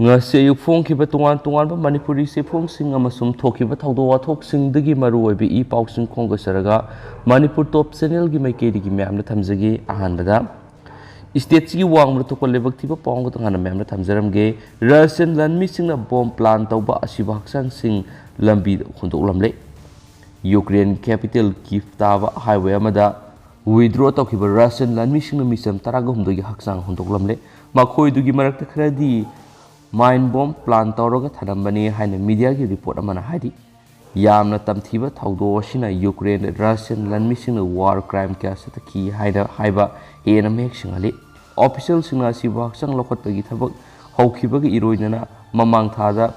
ngasi ayuk phongkhiba tongan manipuri se phongsing amasum thokhiba thawdo wathoksingdagi maruoibi I pausing khongasaraga manipur top channel gi maikeri gi myamna thamjagi ahanbada state gi wangmra to lebak thiba pawng to ngana myamna thamjaramge Russian lanmi singna bomb plan tawba ashiba hakchang sing lambi hundoklamle Ukraine capital Kiev taba highway amada withdraw tawkhiba Russian lanmi singna Micham taragahumdogi Hakchang Hundoklamle makhoi dugi marakta khradi mine bomb plan tawraga thanambani haina media gi report amana haidi yamna tamthiba thawdo asina Ukraine Russian lanmi singna war crime kya sataki haida haiba hena mek singali official singna asiba Hakchang lokhatpagi thabak hawkhibagi iroinana mamang thada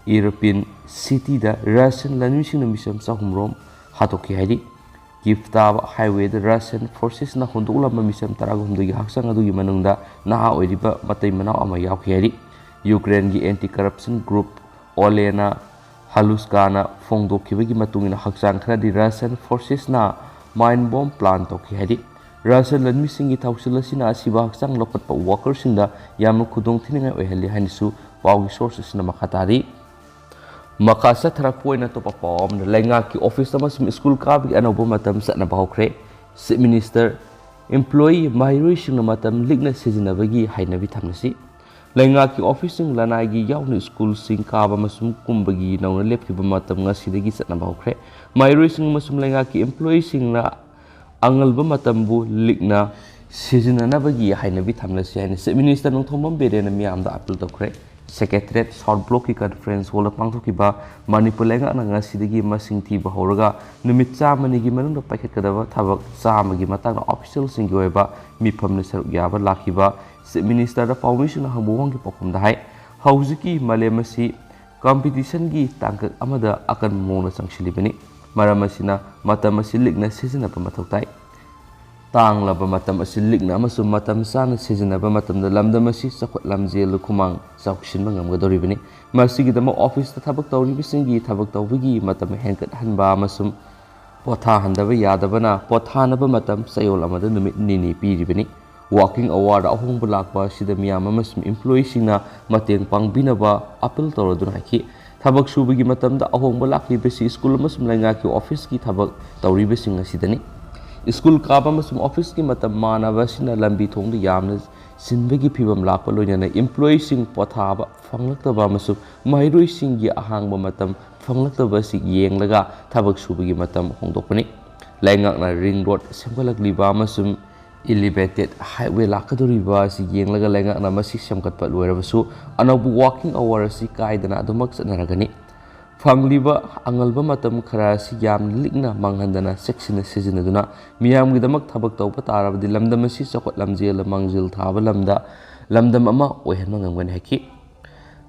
European city da Russian lanmi singna Micham sahumrom hatoki haidi Kiev taba highway the Russian forces na hundoklamma Micham taragumdagi Hakchang adugi manungda naha oiriba matai manau ama yawki haidi Ukraine gi anti-corruption group Olena Haluskana fongdokhibagi matungina Hakchang khradi Russian forces na mine bomb plan tokhi haidi Russian lanmi singi thawsilasina asiba Hakchang lokatpa workers singda yamna khudong thiningai oihali hanisu pawgi sources na makhatari makasa tharak poina to papom lenga ki office amasum school ka bi anobo matam satna bahokre minister employee mahiroi singna matam ligna sijinabagi hainabi thamnasi lenga ki office sing lanai gi yauni school sing ka ba masum kumbagi nauna lepkiba matam ngasidagi satna bahokre mahiroi sing masum lenga ki employee singna angalba matambu ligna sijinanabagi hainabi thamnasi haina minister nongthomam berena miyamda appeal tokre Secretariat South Block Conference Hall pangthokiba Manipur lenga nanga sidagi masing thiba horaga numit chamani gi manungda paikhatkadaba thabak chamagi matangna official sing gi oiba mifamna saruk yaba lakhiba minister da permission hangbuwang gi pokumda hai hauziki malemasi competition gi tangkak amada akan mona changsilibani maramasina matamasi ligna sejina pa mathoktai tanglaba matam asilikna amasum matam sana sejinaba matamda lamdamasi sakhot lamjel khumang chaukshinba ngamgadoribani masigidama office ta thabak tawribisingi thabak tawbigi matam henkat hanba amasum potha handaba yadabana pothanaba matam sayol amada numit nini piribani walking award ahongba lakba sida miyam amasum employee singna mateng pangbinaba appeal tawraduna haki thabak subigi matamda ahongba laklibasi school amasum lenga ki office ki thabak tawribisinga sidani School kaba masum office ki matam manabasina lambi thongda yamna sinbagi phibam lakpa loinana employee sing pothaba phanglaktaba masum mahiroi sing gi ahangba matam phanglaktaba si yenglaga thabak subagi matam hongdokpani laingakna ring road semgalakliba masum elevated highway lakadoriba si yenglaga laingakna masi semkatpa loirabasu anabu walking hour si kaidana adumak sanaragani Fangliba angalba matam khara si yam ligna manghandana section sijinaduna miyamgi damak thabak tawpa tarabadi lamdamasi chakot lamjel mangjil thaba lamdam ama oihanma ngamgan haki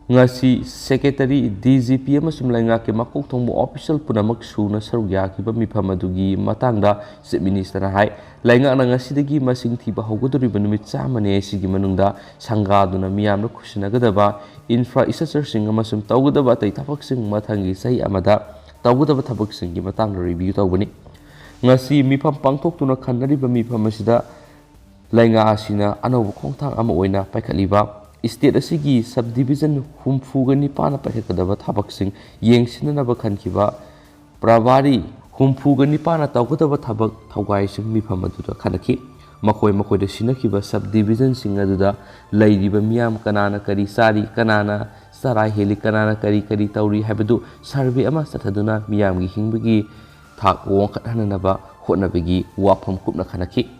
ngasi secretary DGP amasum lainga ke makok thongbo official punamak suna saruk yakiba mifam adugi matangda chief minister na hai lainga na ngasidagi masing thiba haugodoriba numit chamane sigi manungda sangaduna miyamna khusinagadaba infrastructure sing amasum tawgodaba tai thabak sing mathangi sai amada tawgodaba thabak sing gi matangda review tawbani ngasi mifam pangthoktuna khanariba mifam asida lainga asina anobu khongthang ama oina paikhatliba state asigi subdivision humfugani pana paikhatkadaba thabak sing yengsinanaba khankiba pravari humfugani pana tawgodaba thabak thawgai sing mifam aduda khanaki makhoi da sinakiba subdivision sing aduda lairiba miyam kanana kari sari kanana sarai heli kanana kari tauri habadu survey ama sathaduna miyam gi hingbagi thak wongkhathananaba hotnabagi wafam kupna khanaki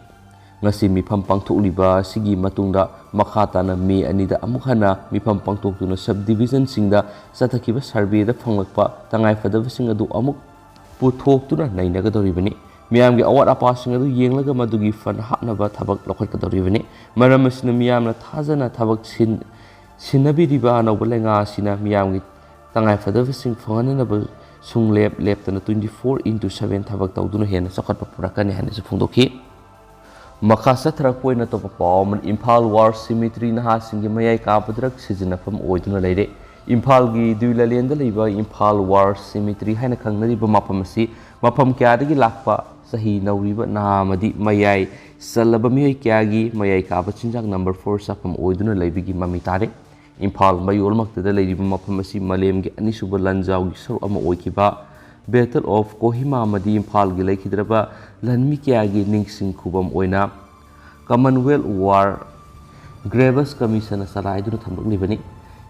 ngasi mifam pangthokliba sigi matungda makhatana me anida amukhana mifam pangthoktuna subdivision singda sathakiba survey da phanglakpa tangai fadaba sing adu amuk puthoktuna nainagadoribani miyamgi awat apa sing adu yenglaga madugi fan hapnaba thabak lokhatgadoribani maramasina miyamna thajana thabak sinabiriba anawbalenga sina miyamgi tangai fadaba sing phanganaba sunglep leptana 24/7 thabak tawduna hena sakhatpa purakani hana phungdokhi Makasa tharakpoina to papom Imphal War Cemetery naha singi mayai kabadrak sizinafam oiduna leire Imphal gi duilalenda leiba Imphal War Cemetery haina khangnariba mapamasi mapam kyadagi lakpa sahi nauriba nahamadi mayai salaba miyai kyagi mayai kaba chinjak number 4 sapam oiduna leibigi mami tare Imphal mayolmaktada leiriba mafam asi malemgi anisuba lanjawgi saru ama oikiba Battle of Kohima amadi Imphal gi leikidraba lanmi kyagi ningsing khubam oina Commonwealth War Graves Commission salaiduna thambaknibani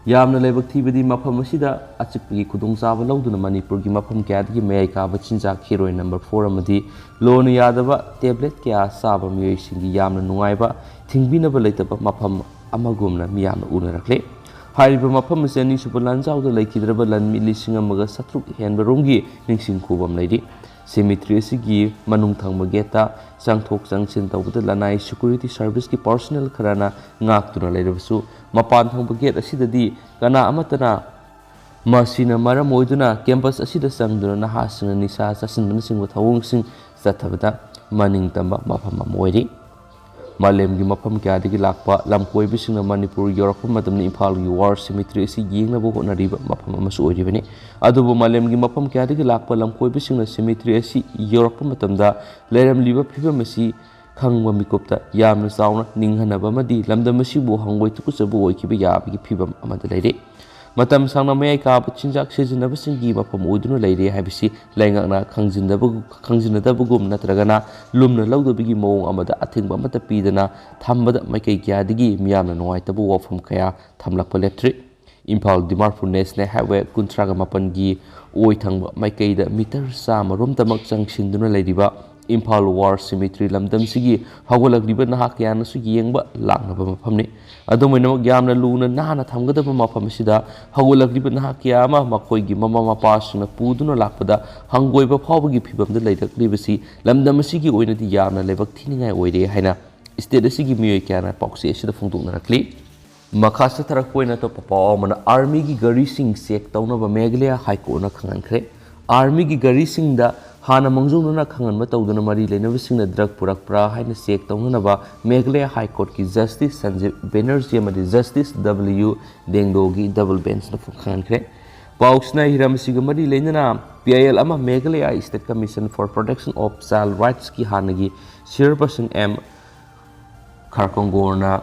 yamna lebak thibadi mafam asida achikpagi khudongchaba lawduna Manipur gi mafam kyadagi mayai kaba chinjak hero number 4 amadi lon yadaba tablet kya saba miyoi singi yamna nungaiba thingbinaba leitaba mafam amagumna miyamna unarakle hariba mafam aseni subalanjawda leikidraba lanmi lising amaga satruk henbaromgi ningsing khubam leidi cemetery asigi manung thangba geta sangthok sangchin tawbada lanai security service ki personnel kharana ngaktuna leirabasu mapan thangba gate asidadi kana amatana masina maram oiduna campus asida sangduna nahasina nisa sasinbana singwa thawungsing sathabada maning tamba mafam amoiri Malemgi mafam kyadagi lakpa lamkoibisingna Manipur yorokpa matamna Imphalgi war cemetery asi yengnaba hotnariba mafam amasu oiribani adubu malemgi mafam kyadagi lakpa lamkoibisingna cemetery asi yorokpa matamda leiramliba phibam asi khangwa mikopta yamna sauna ninghanaba amadi lamdam asibu hangoi tukusabu oikiba yabagi phibam amada leire matam sangna mayai kaba chinjak sijinabasingi mafam oiduna leire haibisi laingakna khangzinadabugum natragana lumna lawdabigi mawong amada athingba amata pidana thambada maikai kyadigi miyamna nungaitabu wafam kaya thamlakpa leptri Imphal Dimarpur National Highway kuntraga mapangi oithangba maikaida meter sama romtamak changshinduna leiriba Imphal War Cemetery lamdamsigi hawalagriba nahak yanasu yengba langnaba mafamni adomoinamak yamna luna nahana thamgadaba mafam asida hawalagriba nahak yama makhoi gi mama mapasuna puduna lakpada hangoiba phawbagi phibamda leidakribasi lamdamasigi oinadi yamna lebak thiningai oire haina state asigi miyoi kyana paukse asida phongdoknarakli makhasa tarakpoina to papa mana army gi gari sing check tawnaba Meghalaya High Court na khangankhre army gi gari sing da hana mangjungna khanganba tawduna mari leinabasingna drug purakpra haina check tawnaba Meghalaya High Court ki Justice Sanjay Banerjee amadi Justice W Dengdogi double bench na khangankhre pausna hiramsiga mari leinana PIL ama Meghalaya State Commission for Protection of Child Rights ki hanagi chairperson M Kharkongorna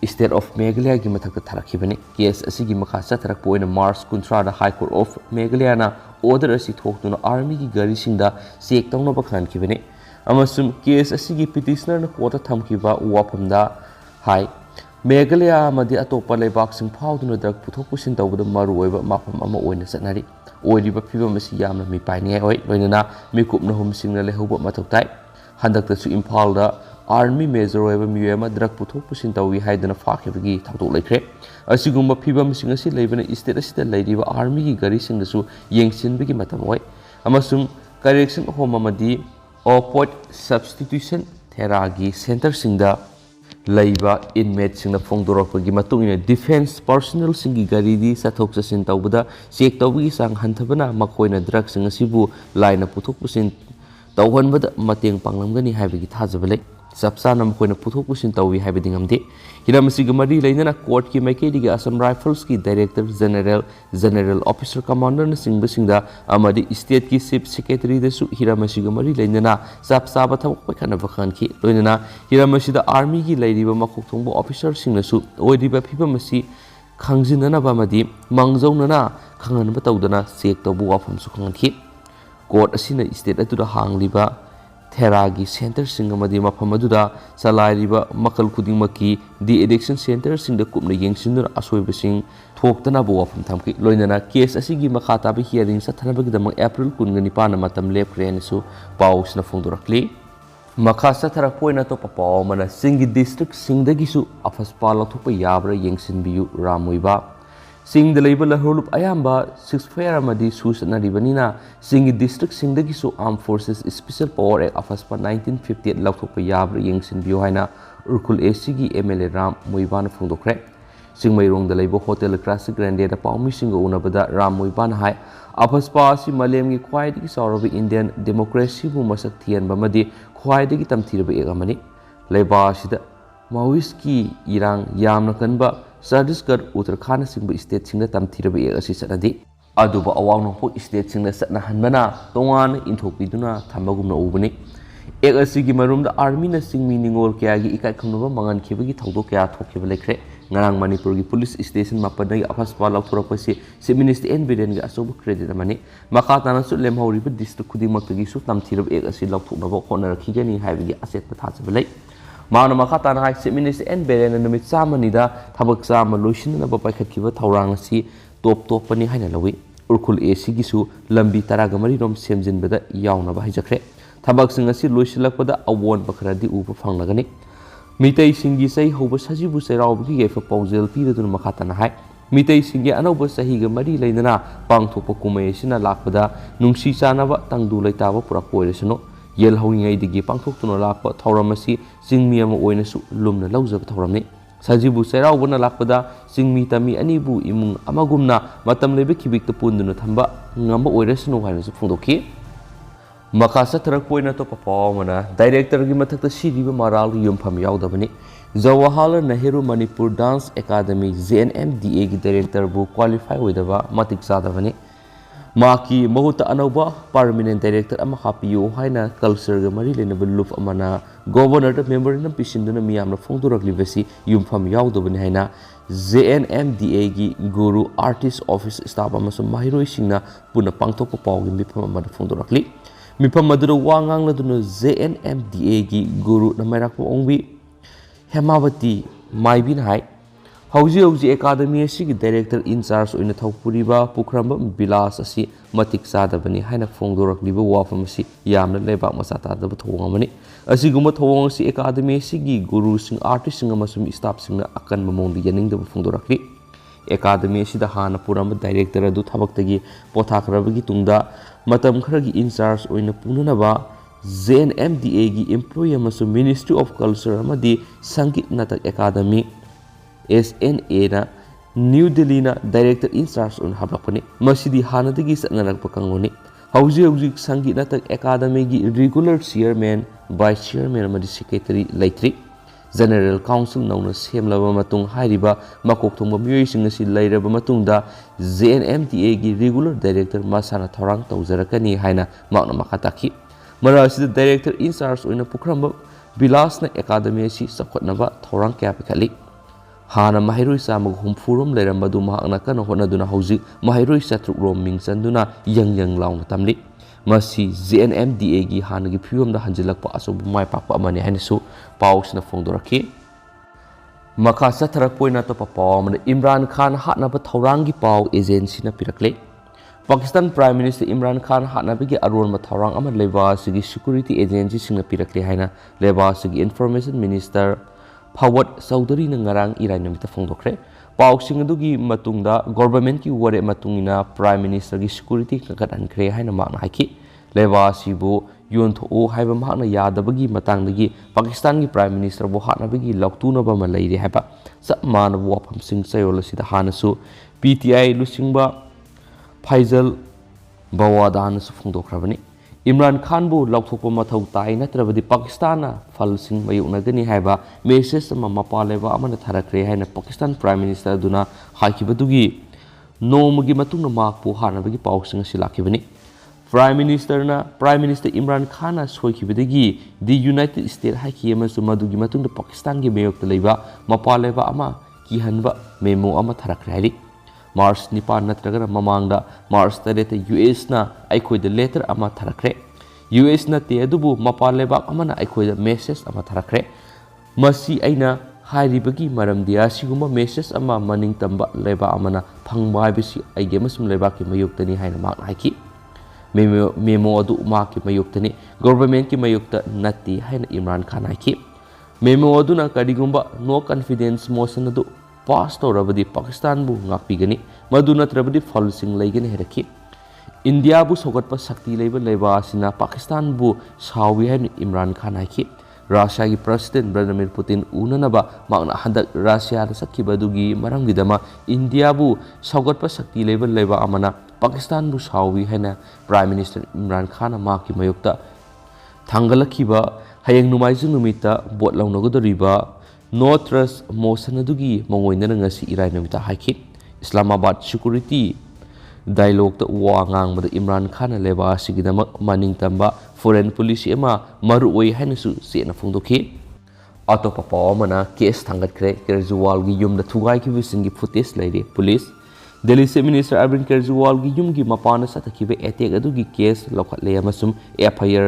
State of Meghalaya gi mathakta tharakibani case asigi makha satharakpa oina March 13 da High Court of Meghalaya na order asi thoktuna army gi gari singda check tawnaba khankibani amasum case asigi petitioner na court thamkiba wafamda hai Meghalaya amadi atopa leibak sing phawduna drug puthok pusin tawbada maru oiba mafam ama oina satnari oiriba phibam asi yamna mi paini oi loinana mikupna hum singna lehoba mathoktai handakta su Imphal da Army Major oiba miyama drug puthok pusin tawi haidana fakibagi thawdok leikre asigumba phibam sing asi leibana state asida leiriba army gi gari singdasu yengsinbagi matam oi amasum correction home amadi opioid substitution therapy center singda leiba inmate singna phongdorakpagi matungina defense personnel singi gari di sathok sasin tawbada check tawbagi sang hanthabana makhoina drug sing asibu laina puthok pusin tawhanbada mateng panglamgani haibagi thajabale Sapsana makoina puthok pusin tawi haibadi ngamde hiramasiga mari leinana court ki maikedi Assam Rifles ki Director General Officer Commander na singda amadi state ki Chief Secretary desu hiramasiga mari leinana sapsaba thabak pakhana bakhan ki loinana hiramasida army ki leiriba makhok thongba officer singnasu oiriba phibamasi khangjinana bamadi mangjawnana khanganba tawdana check tawbu wafam su khangan ki court asina state atuda hangliba Theragi Center singamadi mafamaduda salairiba makal khudingmaki di addiction center singda kupna yengsindur asoibasing thoktana bo wafam thamki loinana case asigi makhata ba hearing sathanabagidamang April 19 na matam lepkrenesu pausna phongdorakli makhasa tharakpoina to papaw mana singi district singdagisu afaspa lathokpa yabra yengsinbiyu ramoiba Sing the label Holup Ayamba, 6 Fair Amadi Sus Naribanina, Sing district Sing the Gisu Armed Forces Special Power Act of Aspa 1958 Lautopa Yabra Yangsin Biohina, Urkul Esigi MLA Ram Muiban Fundokre, Sing Mayrong the Labor Hotel Classic Grande the Palmi Singo Unabada Ram Muiban High, Apaspa Si Malem quiet Saurabi Indian Democracy Bumasak Tian Bamadi, quiet Gitam Tirabi Egamani, Leba Shida Mawiski Irang Yamnakanba. Chhattisgarh Uttarakhand singba state singda tamthiraba ek asi satnadi aduba awang nongpo state singda satna hanbana tongan inthokpiduna thambagumna ubani ek asigi marumda army na singmi ningol kya gi ikai khumnaba mangan khibagi thawdo kya thokhiba lekre ngarang Manipur gi police station mapadagi aphaspa lauthorapasi Chief Minister N Biren gi asobu credit amani makha tana su lemhori district khudimak gi su tamthirab ek asi lauthoknaba khonarakigani haibigi aset pathasabalai maana makha tana hai Chief Minister N Biren numit chamanida thabak chama loisinna ba paikhatkiba thawrang asi top pani haina lawi urkhul AC gi su lambi taragamari rom semjinbada yawnaba haijakre thabak sing asi loisilakpada awon bakhradi upa phangnagani Mitai singi sai hoba sajibu sairaubgi gefa paujel piradun makhatana hai Mitai singi anoba sahiga mari lainana pangthopa kumai sina lakpada nungsi chanaba tangdu laitaba purak poiresano yel hawingai digi pangthoktuno lakpa thauramasi singmi ama oinasu lumna laujaba thauramni sajibu sairaubana lakpada singmi tami anibu imung amagumna matam lebe kibikta punduna thamba ngamba oiresano hainasu phungdokhi Makha satharak poina to papawmana director gi mathakta siriba maral yumpham yaudabani Jawaharlal Nehru Manipur Dance Academy JNMDA gi director bu qualify oidaba matik sadabani maki mahuta anauba permanent director ama hapiyo haina culture ga mari lenaba luf amana governor da member na pisinduna miyamna phongdoraklibasi yumpham yaudabani haina JNMDA gi guru artist office staff amasum mahiroi singna puna pangthokpa pawgi mifam amana phongdorakli Mifam madura wangang laduna JNMDA gi guru namarakpa ongbi Hemawati Maibin hai Hauji Academy asi gi director in charge oina thawpuriba Pukhramba Bilas asi matik sadabani haina phongdorakliba wafam asi yamna lebak masata daba thongamani asiguma thong asi Academy asi gi guru sing artist sing amasum staff singna akan mamongdi yaning daba phongdorakli Academy asi da hana puramba director adu thabaktagi pothakrabagi tungda matam kharagi in charge oina punanaba JNMDA gi employee amasu Ministry of Culture amadi Sangit Natak Academy SNA na New Delhi na director in charge on hablakpani masidi hanadagi satnarakpa kangoni hauji Sangit Natak Academy gi regular chairman vice chairman amadi secretary laitri General Council nauna semlaba matung hairiba makok thongba miyoi sing asi lairaba matungda JNMDA gi regular director masana thorang tawjarakani haina makna makhataki marasida director in charge oina Pukhramba Bilasna Academy asi sakhotnaba thorang kya pikhali hana mahiroi samag humfurum leirambadu mahakna kana honaduna hauji mahiroi satruk rom mingchanduna yang launa tamli Masi JNMDA gi hanagi phiwamda hanjilakpa asobu mai pakpa amani hainasu pausna phongdoraki Makha satharak poina to papawmana Imran Khan hatnaba thaurangi pau agency na pirakle Pakistan Prime Minister Imran Khan hatnabigi aronma thaurang ama leba sigi security agency singna pirakle haina leba sigi information minister Fawad Chaudhary na ngarang irai namita phongdokre Pausing adugi matungda government ki ware matungina Prime Minister gi security kakat ankre haina makna haiki leba sibu yontho haiba makna yadabagi matangdagi Pakistan gi Prime Minister bo hatnabagi laktuna ma leire haiba sapmana wafam sing sayol sida hanasu PTI lusingba Faisal Bawadan su phongdokrabani Imran Khan bu laukthokpa mathau tai natrabadi Pakistan fal sing mayunagani haiba message ama mapaleba amana tharakre haina Pakistan Prime Minister duna haikibadugi nomagi matungna makpu hanabagi pausing silakibani Prime Minister Imran Khan soikibadagi the United States haiki ama sumadugi matungda Pakistan gi mayokta leiba mapaleba ama kihanba memo ama tharakre hairi Mars Nipan natragara mamangda Mars tarete US na aikoida letter ama tharakre US na te adubu mapal lebak amana aikoida message ama tharakre masi aina hairibagi maramdi asiguma message ama maning tamba leba amana phangba haibisi aige masum lebaki mayoktani haina mak haiki memo adu maki mayoktani government ki mayokta natti haina Imran Khan haiki memo aduna kadigumba no confidence motion adu pass tawrabadi Pakistan bu ngakpigani maduna trabadi falsing laigani heraki India bu sogatpa sakti leiba asina Pakistan bu sawi hain Imran Khan haiki Russia gi President Vladimir Putin unanaba makna handak Russia da sakkibadugi maramgidama India bu sogatpa sakti leiba amana Pakistan bu sawi haina Prime Minister Imran Khan maki mayokta thangalakhiba hayeng numaiju numita bot launagudoriba No trust motion adugi mongoina ngasi irai namita haiki Islamabad security dialogue ta wangang mada Imran Khan leba sigidamak maning tamba foreign policy ema maruoi hainasu sena phongdokhi ꯑꯇꯣꯞꯄ ꯄꯥꯎ ꯑꯃꯅ case ꯊꯥꯡꯒꯠꯈ꯭ꯔꯦ ꯀꯦꯖ꯭ꯔꯤꯋꯥꯜꯒꯤ ꯌꯨꯝꯗ ꯊꯨꯒꯥꯏꯈꯤꯕꯁꯤꯡꯒꯤ footage ꯂꯩꯔꯦ police Delhi chief minister ꯑꯔꯕꯤꯟ ꯀꯦꯖ꯭ꯔꯤꯋꯥꯜꯒꯤ ꯌꯨꯝꯒꯤ ꯃꯄꯥꯟꯗ ꯆꯠꯊꯈꯤꯕ ꯑꯦꯇꯦꯛ ꯑꯗꯨꯒꯤ ꯀꯦꯁ ꯂꯧꯈꯠꯂꯦ ꯑꯃꯁꯨꯡ FIR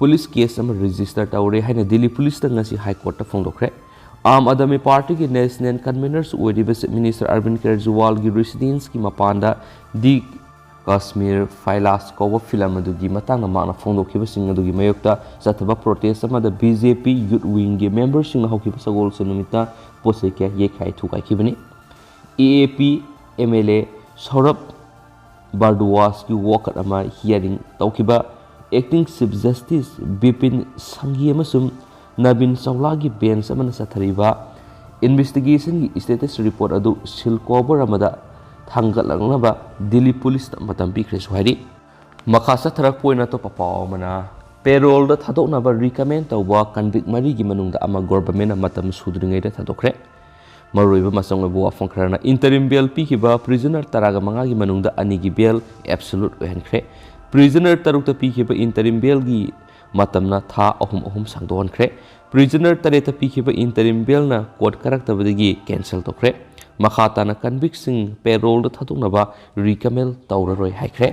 पुलिस केस रजिस्टर तौरे है दिल्ली पुलिस हाईकोर्ट फोंदोखरे आम आदमी पार्टी की national convenors chief minister Arvind Kejriwal की रेसिडेंस की मपान दि काश्मीर फाइलास कौब फिल्म माना फोंदोखिबसिंग मयोक्ता चथब प्रोटेस्ट BJP यूथ विंग की मेंबर्स सगोल पोसे क्या येखाई थुकाइखिबनि AAP MLA सौरभ बर्दुवास की वॉकट हियरिंग तौखिबा acting chief justice Bipin Sanghi Navin Chawla की बेंच चथरीबा इन्वेस्टिगेशन की स्टेटस रिपोर्ट अदु सिल कोबर थांगलंगनबा दिल्ली पुलिस पीख्रे मखा चथरक पोइना तो पावमना पेरोल थादोनबा रिकमेंड तौबा कन्विक्ट मरी की मनुंग गवर्नमेंट मतम सुद्रिंगैदा थादोखरे मरुइबा मसंग वाफम खरना इंटरिम बेल पीखिबा प्रिजनर तरागा मंगा की मनुंग अनी की बेल एब्सोल्यूट ओहनख्रे प्रिजनर तरुक पीखिब इंटरिम बेल की मतमना था अहुम सांदोहनख्रे प्रिजनर तरेत पीखिब इंटरिम बेलना कोर्ट करक्तबदगी कैंसल तोख्रे मखाताना कन्विक्सिंग पेरोल थादोनबा रिकमेंड तौररोय हाइख्रे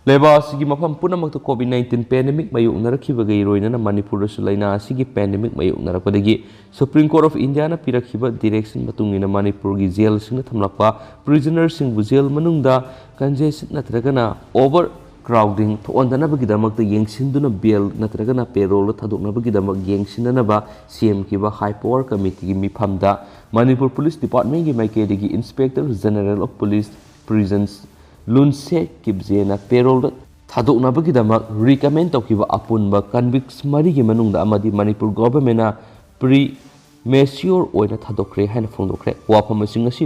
लेबासी मफम पुनमक कोविड-19 पेंडेमिक मायोक्नरखिबगै रोइनना मणिपुर लैना असिगी पेंडेमिक मायोक्नरपदगी सुप्रीम कोर्ट ऑफ इंडिया पिरखिबा डायरेक्शन मतुंगिना मणिपुर की जेल सिंग थमलक्पा प्रिजनर सिंग जेल मनुंगदा कंजेशन नत्रगना ओवर क्राउडिंग थोंदनबगिदमक येंसिंदुना बेल नत्रगना पेरोल थादोकनबगिदमक येंसिननबा सेमखिबा हाई पावर कमिटी की मिफमदा मणिपुर पुलिस डिपार्टमेंट की माइकेदगी inspector general of police prisons लुनसे किब्जेना पेरोल थादोकनबगिदमक रिकमेंड तौखिबा अपुनबा कन्विक्स मरी की मनुंगदा अमदी मणिपुर गवर्नमेंट प्री मेच्योर ओइना थादोखरे हाइना फोंदोखरे वाफम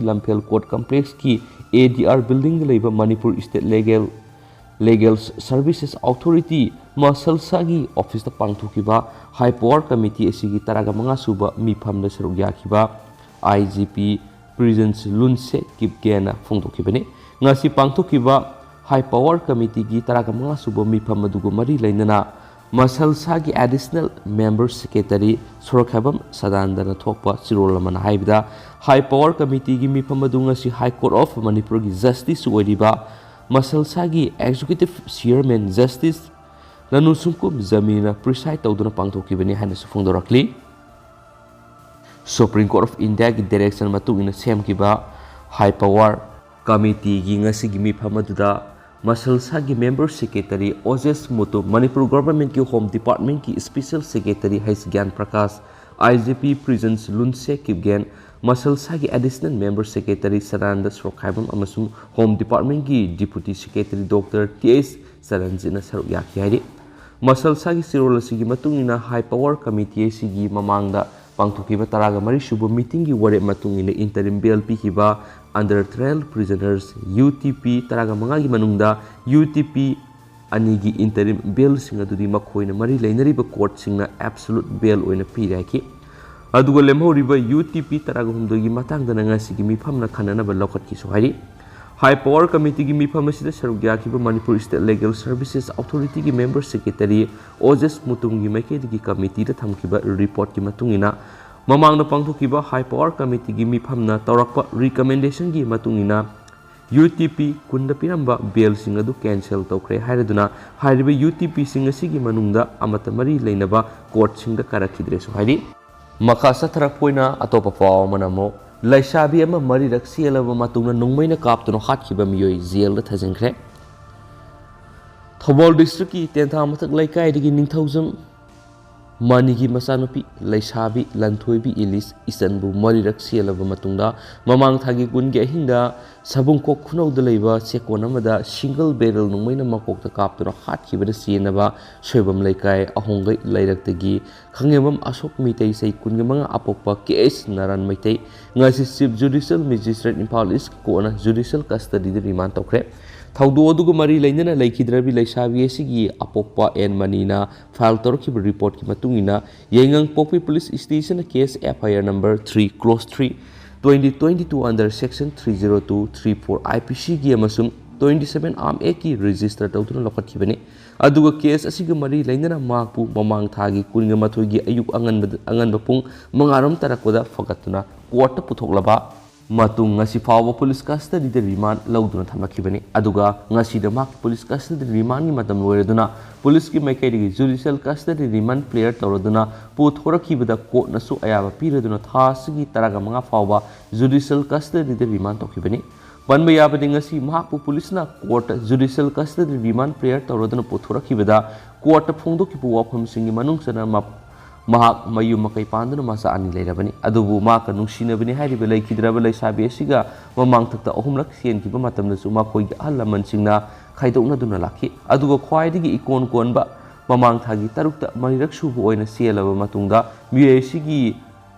लम्फेल कोर्ट कॉम्प्लेक्स की ADR बिल्डिंग लेबा Manipur state legal services authority मसलसागी ऑफिस पांथोखिबा हाई पावर कमिटी असिगी तरागा मंगा सुबा मिफम सरुक याखिबा IGP प्रिजन्स लुनसे किबगेना फोंदोखिबने ngasi pangthokiba high power committee gi taraga manga subo mifam adugo mari lainana masalsa gi additional member secretary sorakhabam sadandana thokpa sirolamana haibida high power committee gi mifam adu ngasi high court of manipur gi justice oiriba masalsa gi executive chairman justice lanusumkum zamina preside tawduna pangthokibani hana sufungdorakli supreme court of india gi direction matungina semkiba high power committee की ngasi मिफमदुदा मसलसा की member secretary ओजेस मुतु Manipur government की home department की special secretary हैस Gyan Prakash IGP prisons लुनसे किबगेन मसलसा की additional member secretary Saranand Sokhaibam अमसुम होम डिपार्टमेंट की डिप्यूटी सेक्रेटरी डॉक्टर TS सरंजिना सरुक याखि हाइरि मसलसा की सिरोलसी की मतुंगिना हाई पावर कमिटी की ममांगदा पांथोखिबा तरागा मरी सुबो मीटिंग की वरे मतुंगिना इंटरिम बेल पीखिबा अंडर ट्रायल प्रिजनर्स UTP तरागा मंगा की मनुंगदा UTP अनि की इंटरिम बेल सिंग अदुदी मखोइना मरी लेनरिबा कोर्ट सिंगना एब्सोल्यूट बेल ओइना पिराखि अदुगो लेमहौरिबा UTP तरागा हुमदोगी मतंगदना ngasi की मिफमना खननबा लौखटकी सोहारि हाई पावर कमिटी की मिफम असिदा सरुक याखिबा Manipur state legal services authority की मेंबर सेक्रेटरी ओजेस मुतुंगी मैकेदगी कमिटी दा थमखिबा रिपोर्ट की मतुंगिना ममांगना पांथोखिबा हाई पावर कमिटी की मिफमना तौरकपा रिकमेंडेशन की मतुंगिना UTP कुंड पिरंबा बेल सिंग अदु कैंसल तौखरे हाइरदुना हाइरिबा UTP सिंग असिगी मनुंगदा अमत मरी लेनबा कोर्ट सिंग दा करखिद्रेसु हाइरि मखा सथरक पोइना अतोपा पाव मनमो लैसाबी अमा मरीरक सेलबा मतुंगना नोंमैना कापतुनो हातखिबा मियोय जेल दा थजिंख्रे थौबाल डिस्ट्रिक्ट की तेंथा मथक लैकाइदगी निंथौजम मानी की मचानुपी लैसाबी लंथोइबी इलिस इसनबु मरीरक सेलबा मतुंगदा ममांग थागी कुनगे अहिंदा सबुंको खुनौदा लैबा चेकोन अमदा सिंगल बैरल नोंमैना मकोकता कापतुनो हातखिबदा सेनबा सोइबम लैकाय अहोंगै लैरक्तगी खंगेबम अशोक मितै सै कुनगे मंगा अपोकपा case Narayan Meitei ngasi chief judicial magistrate Imphal east कोना जुडिशियल कस्टडी रिमांड तौखरे थौदो अदुगु मरी लैनना लैखिद्रबी लैसाबी असिगी अपोकपा एन मनीना फाइल तौरखिबा रिपोर्ट की मतुंगिना येंगंग पोकपी police station case FIR number 3 close 3 2022 under section 30234 IPC की अमसुम 27 आर्म एक्ट रजिस्टर तौदुना लौखटखिबनी अदुगा केस असिगा मरी लेंदना माकपु ममांग थागी कुनगा माथोइगी अयुक अंगनबा पुंग मंगारम तरकपदा फगतुना court पुथोक्लबा matung ngasi fawa police custody de remand lauduna thamakibani aduga ngasi de mak police custody remand ni matam loireduna police ki maikai de judicial custody remand player tawraduna puthorakibada court nasu ayaba pireduna thasigi taraga manga fawa judicial custody de remand tokibani banba yabadi ngasi mak police na court judicial custody remand player tawraduna puthorakibada court phongdokipu wafam singi manung sana mahak mayu makai panduna masa ani leirabani adubu maka nungsinabani hariba leikidraba leisabi asiga mamang thakta ahumlak sian kiba matamdasu makhoi gi ahalaman singna khaidokna duna lakhi aduga khwaidigi ikon konba mamang thagi tarukta marirak subu oina sielaba matungda miesigi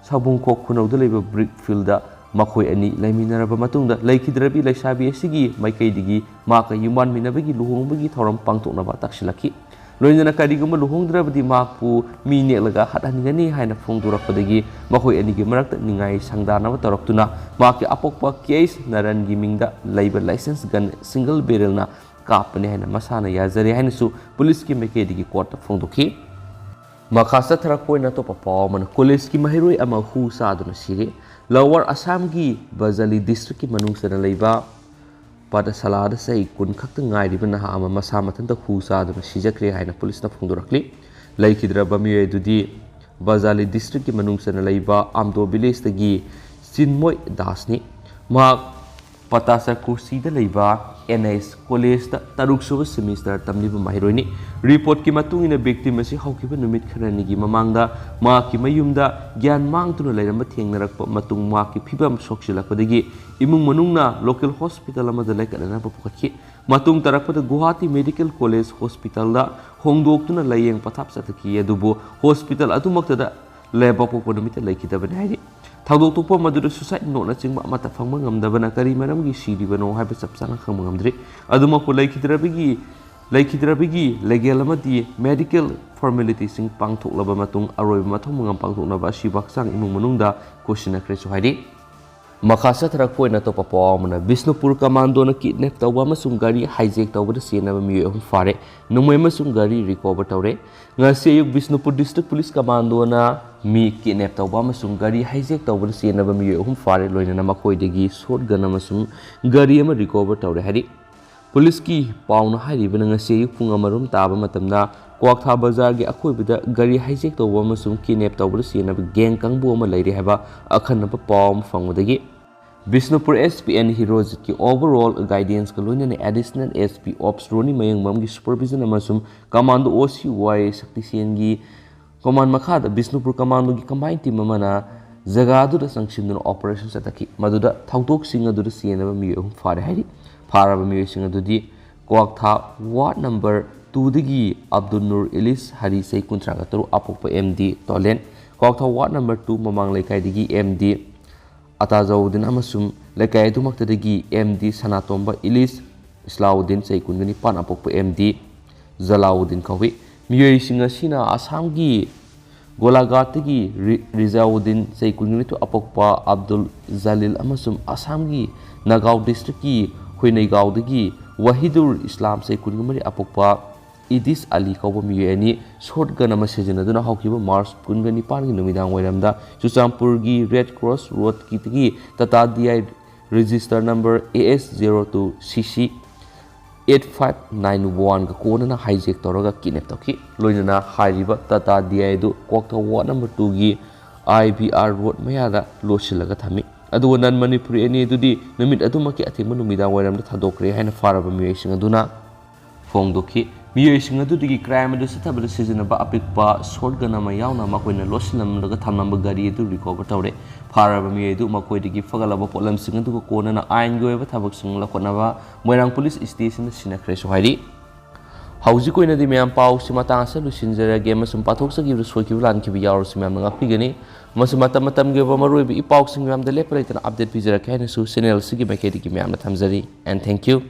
sabungkhok khunawda leiba brick field da makhoi ani laiminaraba matungda leikidrabi leisabi asigi maikaidigi maka yuman minabagi luhongbagi thoram pangtoknaba taksilakhi loinjana kariguma luhongdrabadi makpu mi neklaga hadaningani haina phongdurakpadagi makhoi anigi marakta ningai sangdanaba taraktuna maki apokpa case narangi mingda labor license gun single barrel na kapani haina masana yazari haina su police ki mekedigi court phongdokhi makhasa tharakoina to papaman college ki mahiroi ama hu saduna siri lower assam gi bazali district ki manungsana leiba pada salada sai kun khakta ngai riba na ama masa mathanta khusa da sijakre haina police na phongdorakli laikidra bami edudi bazali district ki manungsana leiba amdo village tagi sinmoi dasni ma patasa kursi da leiba NS college da taruk suba semester tamliba mahiroini report ki matungina victim asi haukiba numit kharani gi mamangda ma ki mayumda gyan mangtuna leiramba thengnarakpa matung ma ki phibam soksilakpadagi imung manungna local hospital amada laikadana papukhi matung tarakpada Guwahati medical college hospital da hongdoktuna layeng pathap sathaki adubu hospital adumakta da leba poponumita laikidabani haidi thadok topa madura suicide note na chingma mata phangma ngamdabana kari maramgi siribano haiba chapsana khangma ngamdri aduma ko laikhidrabigi legal amadi medical formality sing pangthoklaba matung aroi mathong mangam pangthoknaba ashiba Hakchang imung manungda question akresu haidi makhasa tharakoina to papawmana Bishnupur commando na kidnap tawba amasung gari hijack tawba senaba miyo ahum fare numai amasung gari recover tawre ngasi ayuk Bishnupur district police commando na mi kidnap tawba amasung gari hijack tawba senaba miyo ahum fare loinana makhoidagi shotgun amasung gari ama recover tawre hari police ki pauna haribana ngasi ayuk pung amarum taba matamna Kwakha Bazar gi akoibida gari hijack tawba amasung kidnap tawba senaba gang kangbu ama leire haba akhanaba pawm fangudagi Bishnupur SPN Heroes ki overall guidance ka loina additional SP Ops Roni Mayangmam gi supervision amasum commando OCY Saktisen gi command makhada Bishnupur commando gi combined team amana jaga adu da sanctionun operation sataki maduda thautok sing adu sienaba mi fare hari faraba mi sing adu di Kwakha ward number 2 digi Abdul Nur Elis Hari Sai Kuntraga Taru apokpa MD Tolen Kwakha ward number 2 mamang laikai digi MD Atazawudin amasum lekai dumaktadagi MD Sanatomba Ilis Islauddin Saikungani pan apokpa MD Zalauddin kawi miyoi singa sina Assamgi Golaghatagi Rizauddin Saikungani to apokpa Abdul Zalil amasum Assamgi Nagaon district ki Huinaigaodagi Wahidur Islam Saikungani apokpa Idis Ali kauba miyani shotgun ama sejanaduna haukiba March 19 gi numidang wairamda Chuchampur gi Red Cross Road ki Tata DI register number AS02 CC 8591 ga kona hijack toraga kidnap toki loinana hairiba Tata DI du Kwakha ward number 2 gi IBR road mayada losilaga thami adu nan Manipuri ani dudi numit adumaki athima numidang wairamda thadokre haina faraba miyesing aduna phongdoki miyoi adudigi crime adu sathabada sijanaba apikpa shotgun ama yauna makoina losilamraga thamnamba gari adu recover tawre faraba miyoi adu makoidigi fagalaba polam sing adu kona na ain goeba thabak sing lakonaba Moirang police station sinakre so hairi hauji koina di meyam pau simatang asa lusinjara game sum pathok sagi soki lan ki biyar simam nga pigani masumata matam ge ba maroi bi pau sing meyam de lepre tan update pijara kaina su channel sigi makedi ki meyam na thamjari and thank you